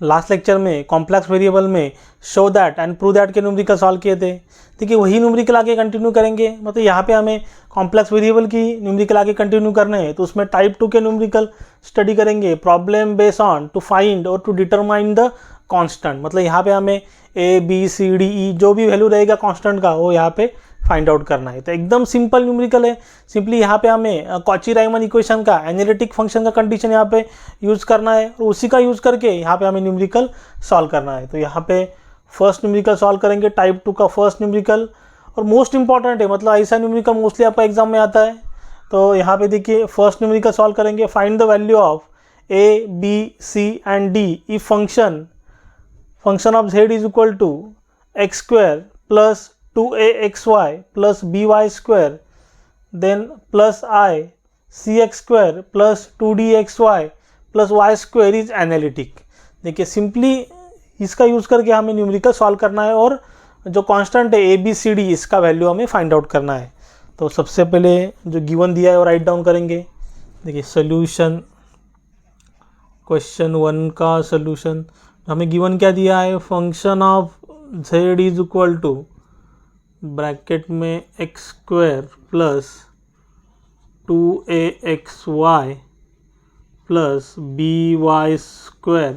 Last lecture में complex variable में show that and prove that के न्यूमेरिकल सॉल्व किए थे। देखिए वही न्यूमेरिकल आगे कंटिन्यू करेंगे, मतलब यहाँ पे हमें कॉम्प्लेक्स वेरिएबल की न्यूमेरिकल आगे कंटिन्यू करने हैं, तो उसमें टाइप 2 के न्यूमेरिकल स्टडी करेंगे, problem based on to find और टू डिटरमाइन द कांस्टेंट। मतलब यहाँ पे हमें ए बी सी डी ई जो भी वैल्यू रहेगा कांस्टेंट का वो यहाँ पे फाइंड आउट करना है। तो एकदम सिंपल न्यूमेरिकल है। सिंपली यहाँ पे हमें कॉची राइमन इक्वेशन का एनालिटिक फंक्शन का कंडीशन यहाँ पे यूज़ करना है और उसी का यूज़ करके यहाँ पे हमें न्यूमेरिकल सॉल्व करना है। तो यहाँ पे फर्स्ट न्यूमेरिकल सॉल्व करेंगे, टाइप 2 का फर्स्ट न्यूमेरिकल, और मोस्ट इंपॉर्टेंट है, मतलब ऐसा न्यूमेरिकल मोस्टली आपका एग्जाम में आता है। तो यहाँ पे देखिए फर्स्ट न्यूमेरिकल सॉल्व करेंगे, find the value of A B C and D if function of z is equal to x square plus 2axy plus by square then plus i cx square plus 2dxy plus y square is analytic. देखिए simply इसका use करके हमें numerical solve करना है और जो constant है ए B C D इसका वैल्यू हमें फाइंड आउट करना है। तो सबसे पहले जो गिवन दिया है वो राइट डाउन करेंगे। देखिए सोल्यूशन, क्वेश्चन 1 का सोल्यूशन हमें गिवन क्या दिया है, function of z is equal to bracket में x square plus 2axy plus by square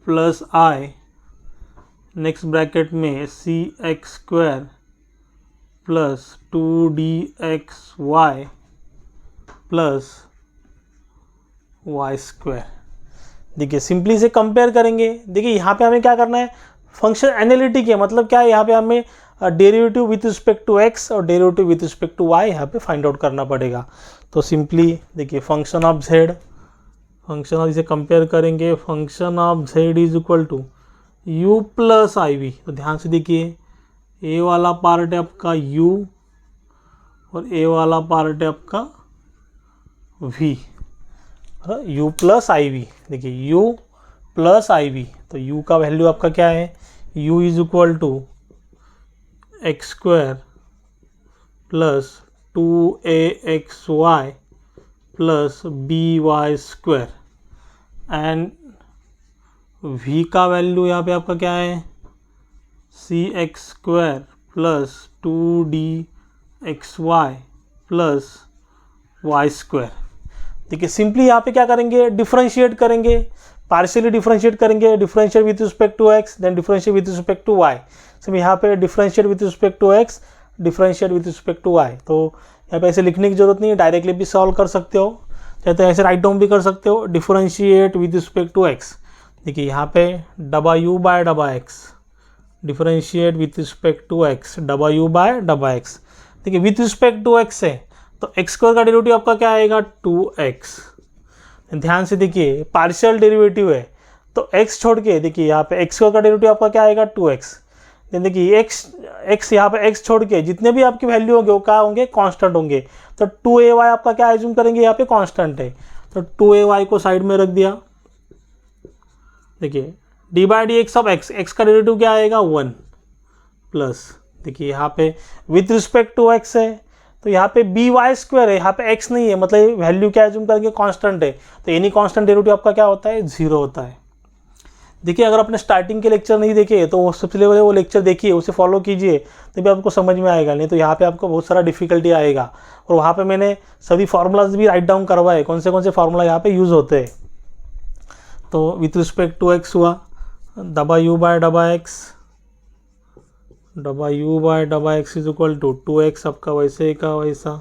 plus i, next bracket में cx square plus 2dxy plus y square. देखिए सिंपली से कंपेयर करेंगे। देखिए यहाँ पे हमें क्या करना है, फंक्शन एनालिटिक है, मतलब क्या है, यहाँ पे हमें derivative with respect to x और derivative with respect to y यहाँ पे फाइंड आउट करना पड़ेगा। तो सिंपली देखिए function of z, function of इसे कंपेयर करेंगे, function of z is equal to u plus i v. तो ध्यान से देखिए a वाला पार्ट है आपका u और a वाला पार्ट है आपका v, u plus i v. देखिए u प्लस आई वी, तो u का वैल्यू आपका क्या है, u is equal to x square plus 2axy plus by square and v का वैल्यू यहाँ पे आपका क्या है, cx square plus 2dxy plus y square. देखिए सिंपली यहाँ पे क्या करेंगे, डिफरेंशिएट करेंगे, पार्शियली डिफरेंशिएट करेंगे, differentiate with respect to x then differentiate with respect to y। सब यहाँ पे differentiate with respect to x, differentiate with respect to y। तो यहाँ पे ऐसे लिखने की जरूरत नहीं है, डायरेक्टली भी सॉल्व कर सकते हो, चाहे तो ऐसे राइट डाउन भी कर सकते हो, differentiate with respect to x। देखिए यहाँ पे डबा u बाय डबा x, differentiate with respect to x, डबा u बाय डबा x। देखिए विथ रिस्पेक्ट टू x है तो एक्स स्क्वायर का डेरिवेटिव आपका क्या आएगा, 2x। ध्यान से देखिए पार्शियल डेरिवेटिव है तो x छोड़ के देखिए यहाँ पे एक्स स्क्वायर का डेरिवेटिव आपका क्या आएगा, 2x। देन देखिए x यहाँ पे x छोड़ के जितने भी आपकी वैल्यू होंगे वो क्या होंगे, कांस्टेंट होंगे। तो 2ay आपका क्या एज्यूम करेंगे, यहाँ पे कांस्टेंट है तो 2ay को साइड में रख दिया। देखिए D by D x of x का डेरिवेटिव क्या आएगा, 1 प्लस देखिए यहाँ पे विथ रिस्पेक्ट टू x है तो यहाँ पे by स्क्वायर है, यहाँ पे x नहीं है, मतलब वैल्यू क्या एज्यूम करेंगे, कांस्टेंट है। तो एनी कांस्टेंट डेरिवेटिव आपका क्या होता है, 0 होता है। देखिए अगर आपने स्टार्टिंग के लेक्चर नहीं देखे तो वो सबसे पहले वो लेक्चर देखिए, उसे फॉलो कीजिए तभी आपको समझ में आएगा, नहीं तो यहाँ पे आपको बहुत सारा डिफिकल्टी आएगा। और वहाँ पे मैंने सभी फार्मूलाज भी राइट डाउन करवाए, कौन से फार्मूला यहाँ पे यूज़ होते हैं। तो विथ रिस्पेक्ट टू x हुआ डबा u बाय डबा x, डबा u बाय डबा x is equal to 2x आपका वैसे का वैसा,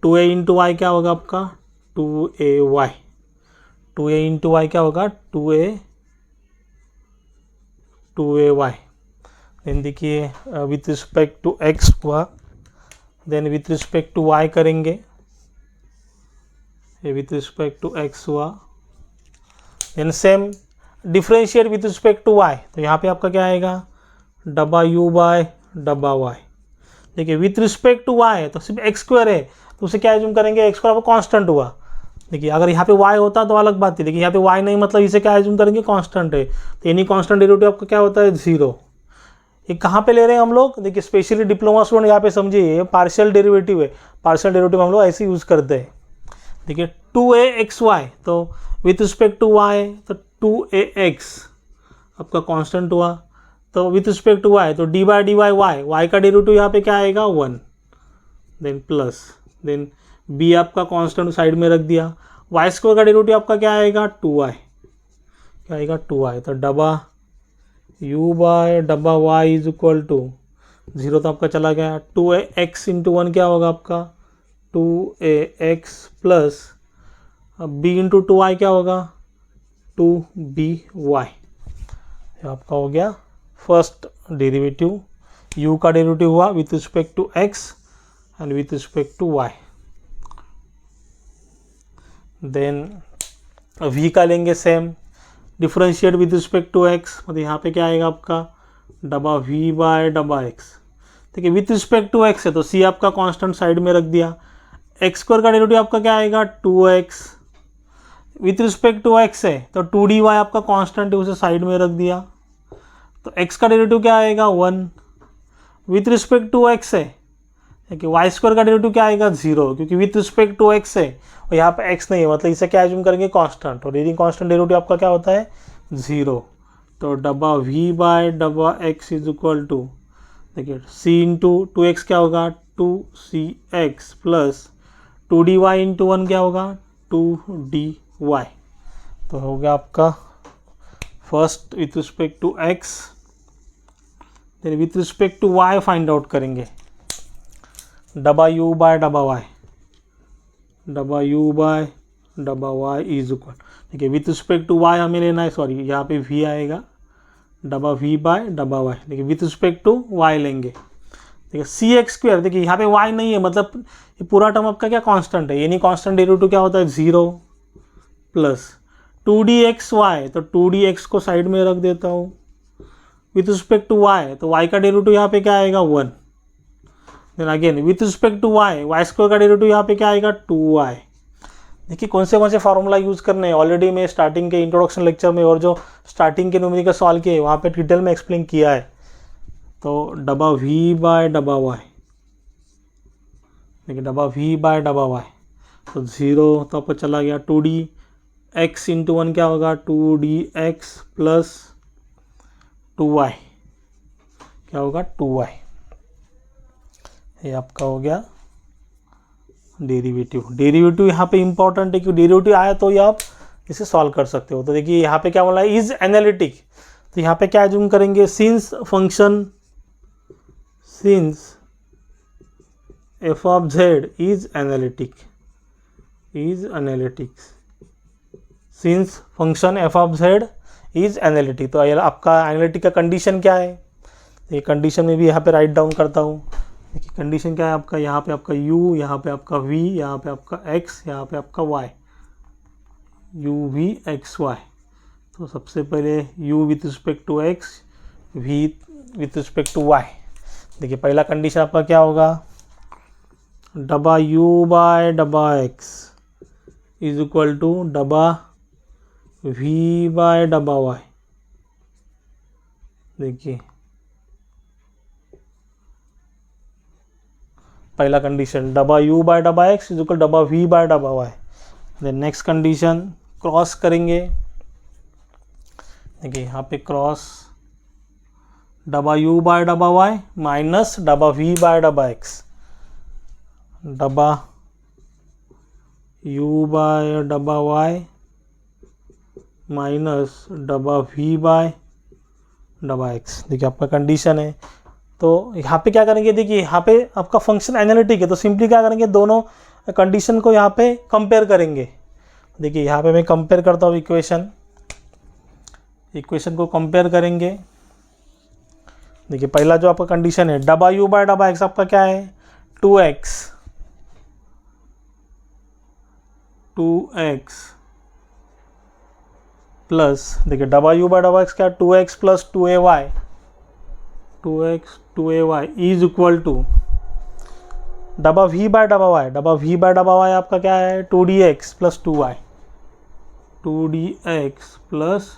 2a इंटू वाई क्या होगा आपका, 2ay, 2a इंटू वाई क्या होगा, 2ay। देन देखिए विथ रिस्पेक्ट टू x हुआ, then with respect to y करेंगे, ये विथ रिस्पेक्ट टू x हुआ, then same differentiate with respect to y। तो यहाँ पे आपका क्या आएगा, डबा u बाय डबा y। देखिए विथ रिस्पेक्ट टू y है तो सिर्फ एक्स स्क्वायर है तो उसे क्या एज्यूम करेंगे, एक्स स्क्वायर आपको कांस्टेंट हुआ। देखिए अगर यहाँ पे y होता तो अलग बात थी, देखिए यहाँ पे y नहीं, मतलब इसे क्या एज्यूम करेंगे, कांस्टेंट है। तो एनी कांस्टेंट डेरिवेटिव आपका क्या होता है, 0। ये कहाँ पे ले रहे हैं हम लोग, देखिए स्पेशली डिप्लोमा स्टूडेंट यहाँ पे समझिए, ये पार्शियल डेरिवेटिव है, पार्शियल डेरिवेटिव हम लोग ऐसे यूज़ करते हैं। देखिए 2axy, तो विथ रिस्पेक्ट टू y तो 2ax आपका कांस्टेंट हुआ, तो विथ रिस्पेक्ट टू y तो d by d y y, y का डेरिवेटिव यहाँ पे क्या आएगा 1, देन प्लस, देन b आपका कांस्टेंट साइड में रख दिया, वाई स्क्वायर का डेरिवेटिव आपका क्या आएगा 2y, क्या आएगा 2y, तो डबा u बाय डबा y इज इक्वल टू 0 तो आपका चला गया, 2ax इंटू 1 क्या होगा आपका 2ax plus b into 2y क्या होगा 2by, आपका हो गया फर्स्ट डेरिवेटिव, u का डेरिवेटिव हुआ with respect to x and with respect to y। Then v का लेंगे same, differentiate with respect to x, मतलब यहाँ पे क्या आएगा आपका डबा v बाय डबा x, ठीक है, विथ रिस्पेक्ट टू x है तो c आपका कांस्टेंट साइड में रख दिया, x स्क्वायर का डेरिवेटिव आपका क्या आएगा 2x, with respect to x है तो 2dy आपका कांस्टेंट है उसे साइड में रख दिया, तो x का डेरिवेटिव क्या आएगा 1, विथ रिस्पेक्ट टू x है कि y स्क्वायर का डेरिवेटिव क्या आएगा 0, क्योंकि विथ रिस्पेक्ट टू x है और यहाँ पे x नहीं है, मतलब इसे क्या एज्यूम करेंगे कांस्टेंट, और यदि कांस्टेंट डेरिवेटिव आपका क्या होता है 0, तो डबा v बाय डबा x इज इक्वल टू, देखिए c इंटू 2x क्या होगा 2cx प्लस 2dy इंटू 1 क्या होगा 2dy, तो हो गया आपका first with respect to x, then with respect to y find out करेंगे, डबा u बाय डबा y, डबा u बाय डबा y इज इक्वल, ठीक है, विथ रिस्पेक्ट टू y हमें लेना है, सॉरी यहाँ पे v आएगा, डबा v बाय डबा y, देखिए विथ रिस्पेक्ट टू y लेंगे, ठीक है, सी एक्स स्क्वायर, देखिए यहाँ पे y नहीं है, मतलब ये पूरा टर्म आपका क्या कांस्टेंट है, यानी कांस्टेंट डेरिवेटिव क्या होता है 0 प्लस 2dxy, तो 2dx को साइड में रख देता हूँ, विथ रिस्पेक्ट टू y, तो y का डेरिवेटिव यहाँ पे क्या आएगा 1, then again with respect to y, y square का डेरिवेटिव यहाँ पे क्या आएगा 2y। देखिए कौन से फार्मूला यूज़ करने हैं, ऑलरेडी मैं स्टार्टिंग के इंट्रोडक्शन लेक्चर में और जो स्टार्टिंग के न्यूमेरिकल सॉल्व किए वहाँ पे डिटेल में एक्सप्लेन किया है, तो डबा v बाय डबा y, देखिए डबा v बाय डबा y, तो 0 तो आपको चला गया, 2dx इंटू 1 क्या होगा 2dx प्लस 2y क्या होगा 2y, ये आपका हो गया डेरिवेटिव। डेरिवेटिव यहाँ पे इंपॉर्टेंट है क्योंकि डेरिवेटिव आया तो ये आप इसे सॉल्व कर सकते हो। तो देखिए यहाँ पे क्या बोला है इज एनालिटिक, तो यहाँ पे क्या एज्यूम करेंगे since function F of Z is analytic, since function F of Z is analytic, तो आपका एनालिटिक का कंडीशन क्या है, ये कंडीशन में भी यहाँ पे राइट डाउन करता हूँ। देखिए कंडीशन क्या है आपका, यहाँ पे आपका u, यहाँ पे आपका v, यहाँ पे आपका x, यहाँ पे आपका y, u v x y। तो सबसे पहले u with respect to x, v with respect to y। देखिए पहला कंडीशन आपका क्या होगा, डबा u बाय डबा x इज इक्वल टू डबा v बाय डबा y। देखिए पहला कंडीशन डबा u बाय डबा x इज इक्वल डबा v बाय डबा y। Then next condition cross करेंगे, देखिए यहाँ पे क्रॉस डबा u बाय डबा y माइनस डबा v बाय डबा x, डबा u बाय डबा y माइनस डबा v बाय डबा x। देखिए आपका कंडीशन है, तो यहाँ पे क्या करेंगे, देखिए यहाँ पे आपका फंक्शन एनालिटिक है तो सिंपली क्या करेंगे दोनों कंडीशन को यहाँ पे कंपेयर करेंगे। देखिए यहाँ पे मैं कंपेयर करता हूँ इक्वेशन को कंपेयर करेंगे। देखिए पहला जो आपका कंडीशन है डबा u बाय डबा x आपका क्या है 2x प्लस, देखिए डबा u बाय डबा x क्या है 2x plus 2ay, 2x 2ay is equal to डबा v बाय डबा y, डबा v बाय डबा y आपका क्या है 2dx plus 2y, 2dx plus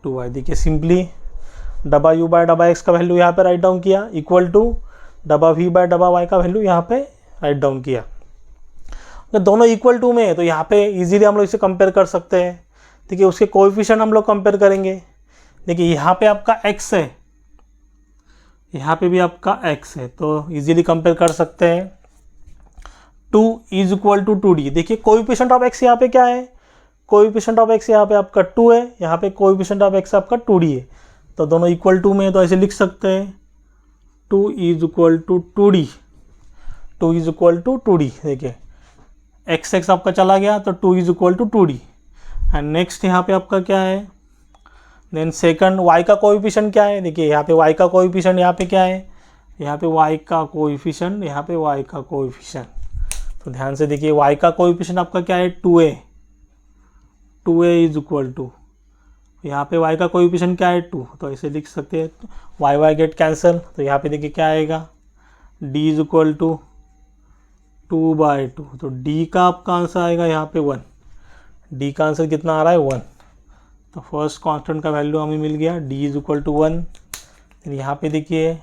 2y। देखिए सिंपली डबा u बाय डबा x का वैल्यू यहाँ पे राइट डाउन किया इक्वल टू डबा v बाय डबा y का वैल्यू यहाँ पे राइट डाउन किया। अगर दोनों इक्वल टू में है तो यहाँ पे इजीली हम लोग इसे कंपेयर कर सकते हैं। देखिए उसके कोएफिशिएंट हम लोग कंपेयर करेंगे। देखिए यहाँ पे आपका x है, यहाँ पे भी आपका x है, तो इजीली कंपेयर कर सकते हैं। 2 इज इक्वल टू 2d। देखिए कोएफिशिएंट ऑफ x यहाँ पे क्या है, कोएफिशिएंट ऑफ x यहाँ पे आपका 2 है, यहाँ पे कोएफिशिएंट ऑफ x आपका 2d है, तो दोनों इक्वल टू में है, तो ऐसे लिख सकते हैं 2 is equal to 2d, 2 is equal to 2d। देखिए x आपका चला गया तो 2 is equal to 2d। And next यहाँ पे आपका क्या है, देन सेकंड y का कोएफिशिएंट क्या है। देखिए यहाँ पे y का कोएफिशिएंट यहाँ पे क्या है, यहाँ पे y का कोएफिशिएंट, यहाँ पे y का कोएफिशिएंट। तो ध्यान से देखिए y का कोएफिशिएंट आपका क्या है 2a, 2a is equal to, यहाँ पे y का कोएफिशिएंट क्या है 2, तो ऐसे लिख सकते हैं y गेट कैंसिल। तो यहाँ पे देखिए क्या आएगा d इज इक्वल टू 2/2, तो d का आपका आंसर आएगा यहाँ पे 1, d का आंसर कितना आ रहा है 1। तो फर्स्ट कांस्टेंट का वैल्यू हमें मिल गया d इज इक्वल टू 1। फिर यहाँ पे देखिए a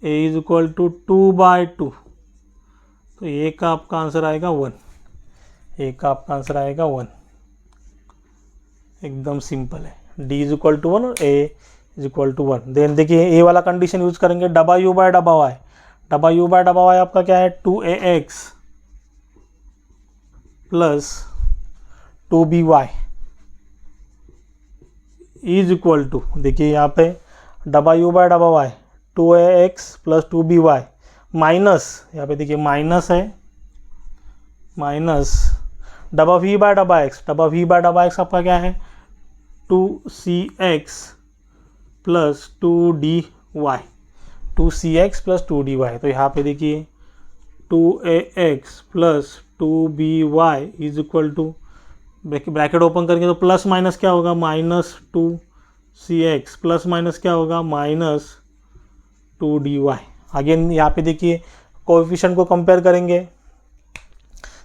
इज इक्वल टू 2/2, तो a का आपका आंसर आएगा 1, a का आपका आंसर आएगा 1। एकदम सिंपल है, d इज इक्वल टू 1 और a is equal to 1। Then देखिए a वाला कंडीशन यूज करेंगे w/y, w/y आपका क्या है 2ax plus 2by is equal to, देखिए यहाँ पे w/y 2ax plus 2by minus, यहाँ पे देखिए माइनस है, माइनस w/x, w/x आपका क्या है 2cx plus 2dy, 2cx plus 2dy। तो यहाँ पे देखिए 2ax plus 2by is equal to, bracket open करेंगे तो प्लस माइनस क्या होगा -2cx प्लस माइनस क्या होगा -2dy। अगेन यहाँ पे देखिए कोएफिशिएंट को कंपेयर करेंगे।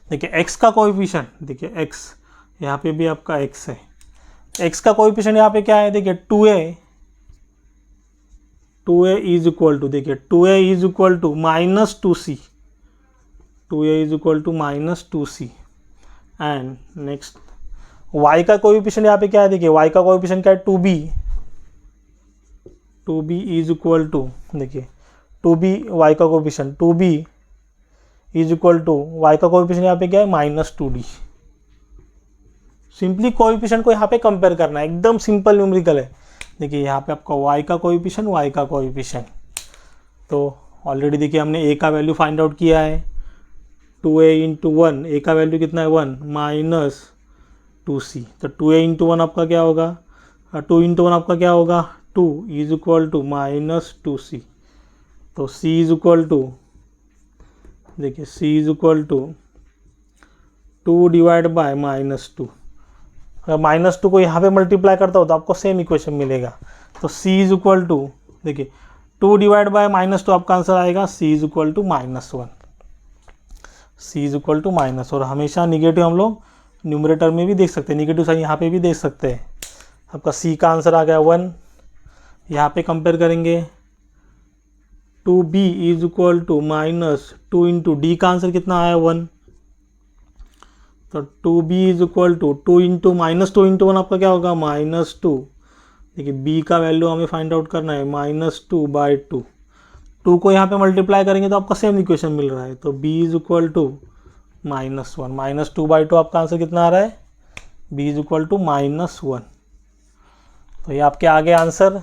देखिए x का कोएफिशिएंट, देखिए x यहाँ पे भी आपका x है, x का कोएफिशिएंट यहाँ पे क्या है देखिए 2a इज इक्वल टू, देखिए 2a is equal to -2c, 2a is equal to -2c। And next y का कोएफिशिएंट यहाँ पे क्या है, देखिए y का कोएफिशिएंट क्या है 2b इज इक्वल टू, देखिए 2b y का coefficient 2b is equal to, y का कोएफिशिएंट यहाँ पे क्या है -2d। सिंपली कोएफिशिएंट को यहाँ पे कंपेयर करना है, एकदम सिंपल न्यूमेरिकल है। देखिए यहाँ पे आपका y का कोएफिशिएंट, y का कोएफिशिएंट, तो ऑलरेडी देखिए हमने a का वैल्यू फाइंड आउट किया है 2a इंटू 1, a का वैल्यू कितना है 1 -2c, तो 2a इंटू 1 आपका क्या होगा, 2 इंटू 1 आपका क्या होगा 2 इज इक्वल टू -2c। तो c इज इक्वल टू, देखिए c is equal to 2 divide by -2। अगर -2 को यहाँ पे मल्टीप्लाई करता हो तो आपको सेम इक्वेशन मिलेगा। तो c इज इक्वल टू, देखिए 2 डिवाइड बाय -2 आपका आंसर आएगा c is equal to -1, c is equal to -। और हमेशा निगेटिव हम लोग न्यूमरेटर में भी देख सकते हैं, निगेटिव साइन यहाँ पे भी देख सकते हैं। आपका c का आंसर आ गया 1। यहाँ पे कंपेयर करेंगे 2b is equal to -2 into d का आंसर कितना आया 1, तो 2b is equal to 2 into -2 into 1 आपका क्या होगा -2। देखिए b का वैल्यू हमें फाइंड आउट करना है -2/2, 2 को यहाँ पे मल्टीप्लाई करेंगे तो आपका सेम इक्वेशन मिल रहा है। तो b इज इक्वल टू -1, -2/2 आपका आंसर कितना आ रहा है b इज इक्वल टू -1। तो ये आपके आगे आंसर,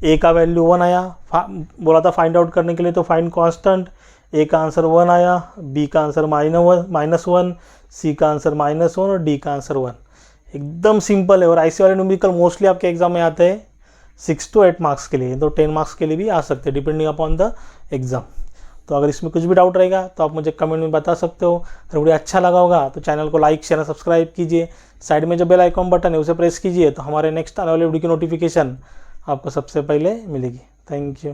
a का वैल्यू 1 आया, बोला था फाइंड आउट करने के लिए तो फाइंड कांस्टेंट, a का आंसर 1 आया, b का आंसर -1, c का आंसर -1 और d का आंसर 1। एकदम सिंपल है। और ऐसे वाले न्यूमेरिकल मोस्टली आपके एग्जाम में आते हैं 6 to 8 मार्क्स के लिए, तो 10 मार्क्स के लिए भी आ सकते हैं डिपेंडिंग अपॉन द एग्जाम। तो अगर इसमें कुछ भी डाउट रहेगा तो आप मुझे कमेंट में बता सकते हो। अगर वीडियो अच्छा लगा होगा तो चैनल को लाइक शेयर सब्सक्राइब कीजिए, साइड में जो बेल आइकॉन बटन है उसे प्रेस कीजिए, तो हमारे नेक्स्ट आने वाले वीडियो की नोटिफिकेशन आपको सबसे पहले मिलेगी। Thank you.